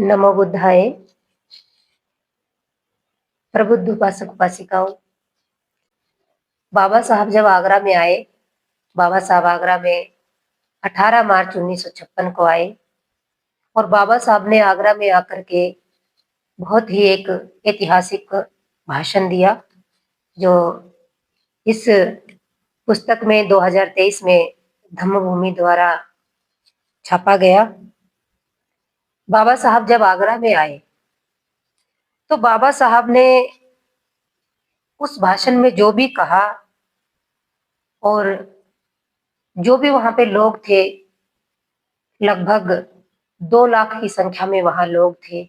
नमो बुद्धाय। प्रबुद्ध उपासक उपासिकाओं, बाबा साहब जब आगरा में आए, बाबा साहब आगरा में 18 मार्च 1956 को आए और बाबा साहब ने आगरा में आकर के बहुत ही एक ऐतिहासिक भाषण दिया, जो इस पुस्तक में 2023 में धम्मभूमि द्वारा छापा गया। बाबा साहब जब आगरा में आए तो बाबा साहब ने उस भाषण में जो भी कहा और जो भी वहां पे लोग थे, लगभग 2 लाख की संख्या में वहां लोग थे,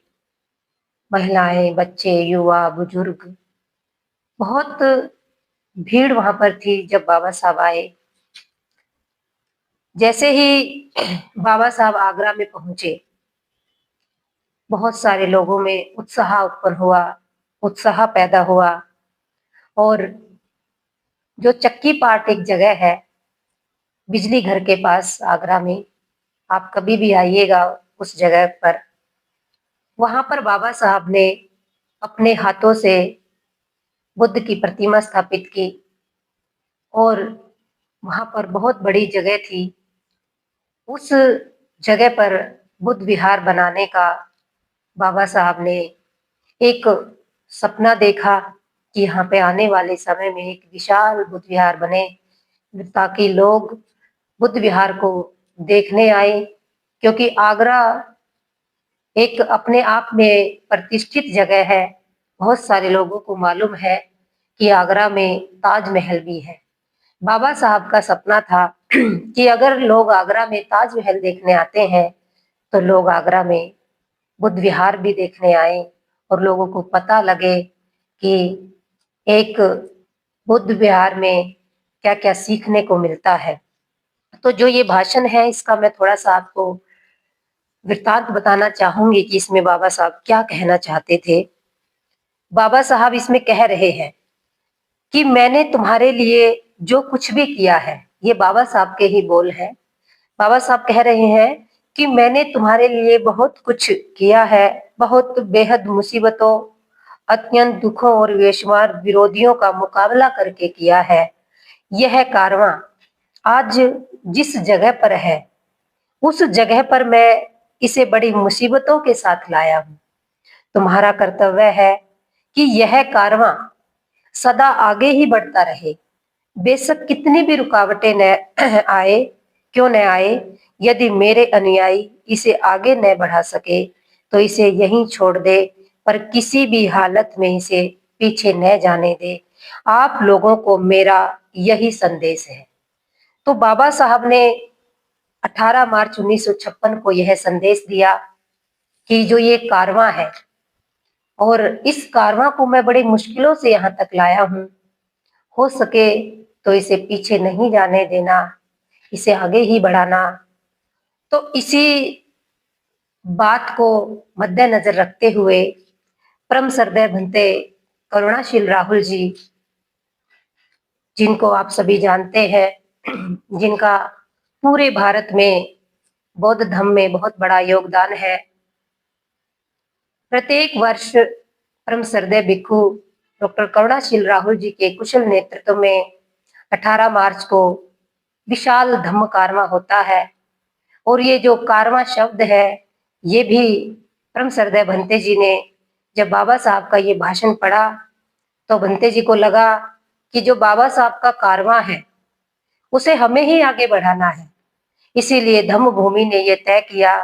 महिलाएं, बच्चे, युवा, बुजुर्ग, बहुत भीड़ वहां पर थी। जब बाबा साहब आए, जैसे ही बाबा साहब आगरा में पहुंचे, बहुत सारे लोगों में उत्साह उत्पन्न हुआ, उत्साह पैदा हुआ। और जो चक्की पाट एक जगह है बिजली घर के पास आगरा में, आप कभी भी आइएगा उस जगह पर, वहां पर बाबा साहब ने अपने हाथों से बुद्ध की प्रतिमा स्थापित की और वहां पर बहुत बड़ी जगह थी। उस जगह पर बुद्ध विहार बनाने का बाबा साहब ने एक सपना देखा कि यहाँ पे आने वाले समय में एक विशाल बुद्ध विहार बने, ताकि लोग बुद्ध विहार को देखने आए। क्योंकि आगरा एक अपने आप में प्रतिष्ठित जगह है। बहुत सारे लोगों को मालूम है कि आगरा में ताजमहल भी है। बाबा साहब का सपना था कि अगर लोग आगरा में ताजमहल देखने आते हैं तो लोग आगरा में बुद्ध विहार भी देखने आए और लोगों को पता लगे कि एक बुद्ध विहार में क्या-क्या सीखने को मिलता है। तो जो ये भाषण है, इसका मैं थोड़ा-सा आपको वृत्तांत बताना चाहूंगी कि इसमें बाबा साहब क्या कहना चाहते थे। बाबा साहब इसमें कह रहे हैं कि मैंने तुम्हारे लिए जो कुछ भी किया है, ये बाबा साहब के ही बोल हैं। बाबा साहब कह रहे हैं कि मैंने तुम्हारे लिए बहुत कुछ किया है, बहुत बेहद मुसीबतों, अत्यंत दुखों और बेशुमार विरोधियों का मुकाबला करके किया है। यह कारवां आज जिस जगह पर है, उस जगह पर मैं इसे बड़ी मुसीबतों के साथ लाया हूँ। तुम्हारा कर्तव्य है कि यह कारवां सदा आगे ही बढ़ता रहे, बेशक कितनी भी रुकावटें न आए, क्यों न आए। यदि मेरे अनुयायी इसे आगे न बढ़ा सके तो इसे यहीं छोड़ दे, पर किसी भी हालत में इसे पीछे न जाने दे। आप लोगों को मेरा यही संदेश है। तो बाबा साहब ने 18 मार्च 1956 को यह संदेश दिया कि जो ये कारवां है और इस कारवां को मैं बड़ी मुश्किलों से यहाँ तक लाया हूँ, हो सके तो इसे पीछे नहीं जाने देना, इसे आगे ही बढ़ाना। तो इसी बात को मद्देनजर रखते हुए परम श्रद्धेय भंते करुणाशील राहुल जी, जिनको आप सभी जानते हैं, जिनका पूरे भारत में बौद्ध धर्म में बहुत बड़ा योगदान है। प्रत्येक वर्ष परम श्रद्धेय भिक्खु डॉक्टर करुणाशील राहुल जी के कुशल नेतृत्व में 18 मार्च को विशाल धम्म कारवां होता है। और ये जो कारवां शब्द है, ये भी परम श्रद्धेय भंते जी ने जब बाबा साहब का ये भाषण पढ़ा तो भंते जी को लगा कि जो बाबा साहब का कारवां है उसे हमें ही आगे बढ़ाना है। इसीलिए धम्म भूमि ने ये तय किया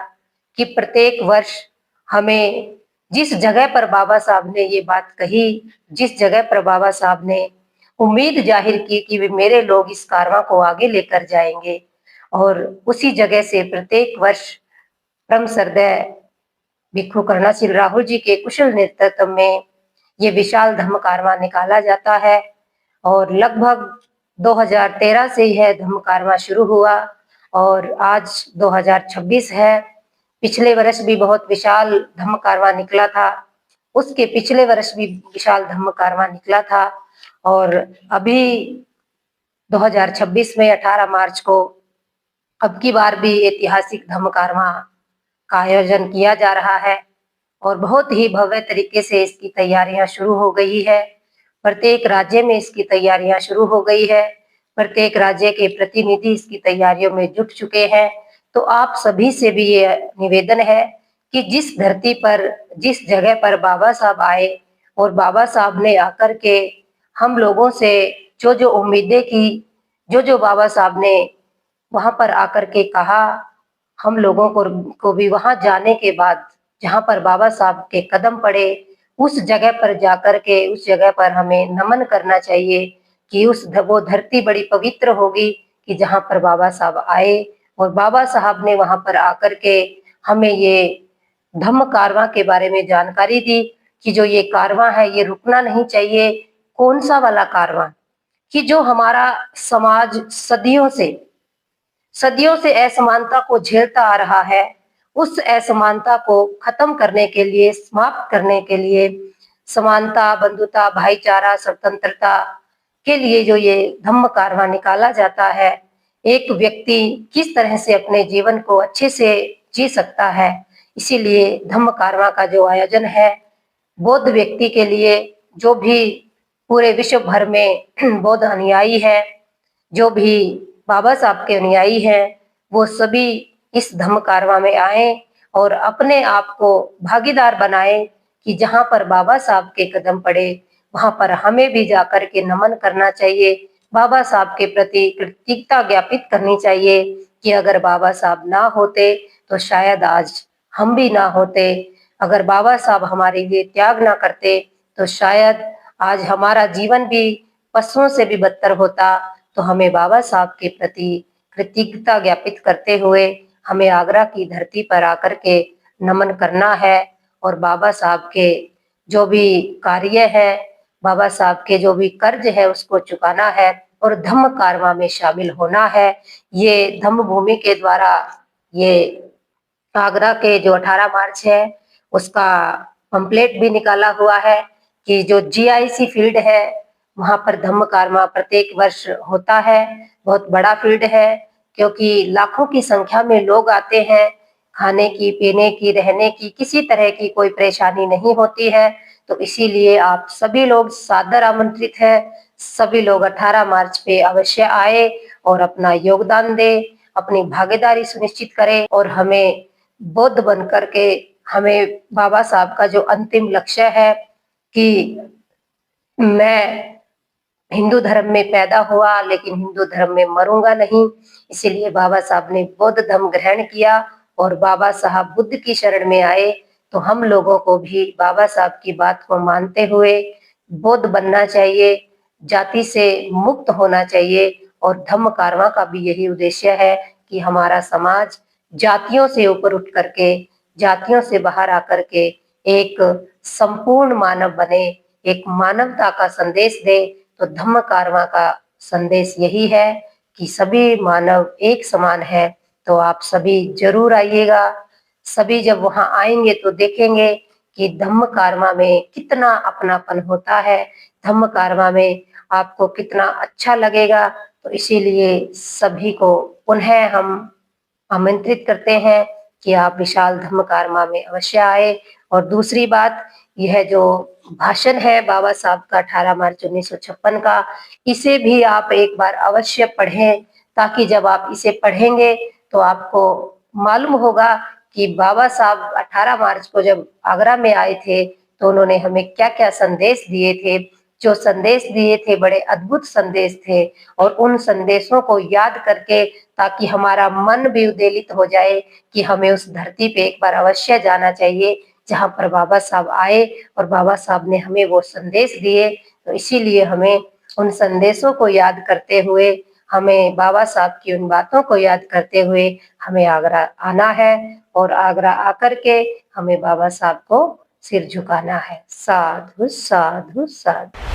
कि प्रत्येक वर्ष हमें जिस जगह पर बाबा साहब ने ये बात कही, जिस जगह पर बाबा साहब ने उम्मीद जाहिर की कि वे मेरे लोग इस कारवां को आगे लेकर जाएंगे, और उसी जगह से प्रत्येक वर्ष परम श्रद्धेय भिक्खु करुणाशील राहुल जी के कुशल नेतृत्व में ये विशाल धम्म कारवां निकाला जाता है। और लगभग 2013 से यह धम्म कारवां शुरू हुआ और आज 2026 है। पिछले वर्ष भी बहुत विशाल धम्म कारवां निकला था, उसके पिछले वर्ष भी विशाल धम्म कारवां निकला था, और अभी 2026 में 18 मार्च को अब की बार भी ऐतिहासिक धम्म कारवां का आयोजन किया जा रहा है। और बहुत ही भव्य तरीके से इसकी तैयारियां शुरू हो गई है। प्रत्येक राज्य में इसकी तैयारियां शुरू हो गई है। प्रत्येक राज्य के प्रतिनिधि इसकी तैयारियों में जुट चुके हैं। तो आप सभी से भी ये निवेदन है कि जिस धरती पर, जिस जगह पर बाबा साहब आए और बाबा साहब ने आकर के हम लोगों से जो-जो उम्मीदें की, जो-जो बाबा साहब ने वहाँ पर आकर के कहा, हम लोगों को भी वहाँ जाने के बाद जहाँ पर बाबा साहब के कदम पड़े, उस जगह पर जाकर के उस जगह पर हमें नमन करना चाहिए कि वो धरती बड़ी पवित्र होगी कि जहाँ पर बाबा साहब आए और बाबा साहब ने वहाँ पर आकर के हमें ये धम्म कारवां के बारे में जानकारी दी कि जो ये कारवां है ये रुकना नहीं चाहिए। कौन-सा वाला कारवां? कि जो हमारा समाज सदियों से असमानता को झेलता आ रहा है, उस असमानता को खत्म करने के लिए, समाप्त करने के लिए समानता, बंधुता, भाईचारा, स्वतंत्रता के लिए जो ये धम्म कारवां निकाला जाता है, एक व्यक्ति किस तरह से अपने जीवन को अच्छे से जी सकता है, इसीलिए धम्म कारवां का जो आयोजन है, बौद्ध व्यक्ति के लिए, जो भी पूरे विश्व भर में बौद्ध अनुयायी है, जो भी बाबा साहब के अनुयायी हैं, वो सभी इस धम्म कारवां में आएँ और अपने आप को भागीदार बनाएँ कि जहाँ पर बाबा साहब के कदम पड़े, वहाँ पर हमें भी जाकर के नमन करना चाहिए। बाबा साहब के प्रति कृतज्ञता ज्ञापित करनी चाहिए कि अगर बाबा साहब ना होते, तो शायद आज हम भी ना होते। अगर बाबा साहब हमारे लिए त्याग ना करते, तो शायद आज हमारा जीवन भी पशुओं से भी बदतर होता। तो हमें बाबा साहब के प्रति कृतज्ञता ज्ञापित करते हुए हमें आगरा की धरती पर आकर के नमन करना है और बाबा साहब के जो भी कार्य है, बाबा साहब के जो भी कर्ज है उसको चुकाना है और धम्म कारवां में शामिल होना है। ये धम्म भूमि के द्वारा ये आगरा के जो 18 मार्च है, उसका पम्पलेट भी निकाला हुआ है कि जो जीआईसी फील्ड है, वहाँ पर धम्म कारवां प्रत्येक वर्ष होता है। बहुत बड़ा फील्ड है क्योंकि लाखों की संख्या में लोग आते हैं, खाने की, पीने की, रहने की किसी तरह की कोई परेशानी नहीं होती है। तो इसीलिए आप सभी लोग सादर आमंत्रित हैं, सभी लोग 18 मार्च पे अवश्य आए और अपना योगदान दें, अपनी भागीदारी सुनिश्चित करें और हमें बौद्ध बन कर के हमें बाबा साहब का जो अंतिम लक्ष्य है कि मैं हिंदू धर्म में पैदा हुआ लेकिन हिंदू धर्म में मरूंगा नहीं, इसीलिए बाबा साहब ने बौद्ध धर्म ग्रहण किया और बाबा साहब बुद्ध की शरण में आए। तो हम लोगों को भी बाबा साहब की बात को मानते हुए बौद्ध बनना चाहिए, जाति से मुक्त होना चाहिए और धम्म कारवां का भी यही उद्देश्य है कि हमारा समाज जातियों से ऊपर उठ करके, जातियों से बाहर आकर के एक संपूर्ण मानव बने, एक मानवता का संदेश दे। तो धम्म कारवां का संदेश यही है कि सभी मानव एक समान है। तो आप सभी जरूर आइएगा। सभी जब वहां आएंगे तो देखेंगे कि धम्म कारवां में कितना अपनापन होता है, धम्म कारवां में आपको कितना अच्छा लगेगा। तो इसीलिए सभी को पुनः हम आमंत्रित करते हैं कि आप विशाल धम्म कारवां में अवश्य आए। और दूसरी बात, यह जो भाषण है बाबा साहब का 18 मार्च 1956 का, इसे भी आप एक बार अवश्य पढ़ें, ताकि जब आप इसे पढ़ेंगे तो आपको मालूम होगा कि बाबा साहब 18 मार्च को जब आगरा में आए थे तो उन्होंने हमें क्या-क्या संदेश दिए थे। जो संदेश दिए थे बड़े अद्भुत संदेश थे और उन संदेशों को याद करके ताकि हमारा मन भी उद्वेलित हो जाए कि हमें उस धरती पे एक बार अवश्य जाना चाहिए जहाँ पर बाबा साहब आए और बाबा साहब ने हमें वो संदेश दिए। तो इसीलिए हमें उन संदेशों को याद करते हुए, हमें बाबा साहब की उन बातों को याद करते हुए हमें आगरा आना है और आगरा आकर के हमें बाबा साहब को सिर झुकाना है। साधु, साधु, साधु।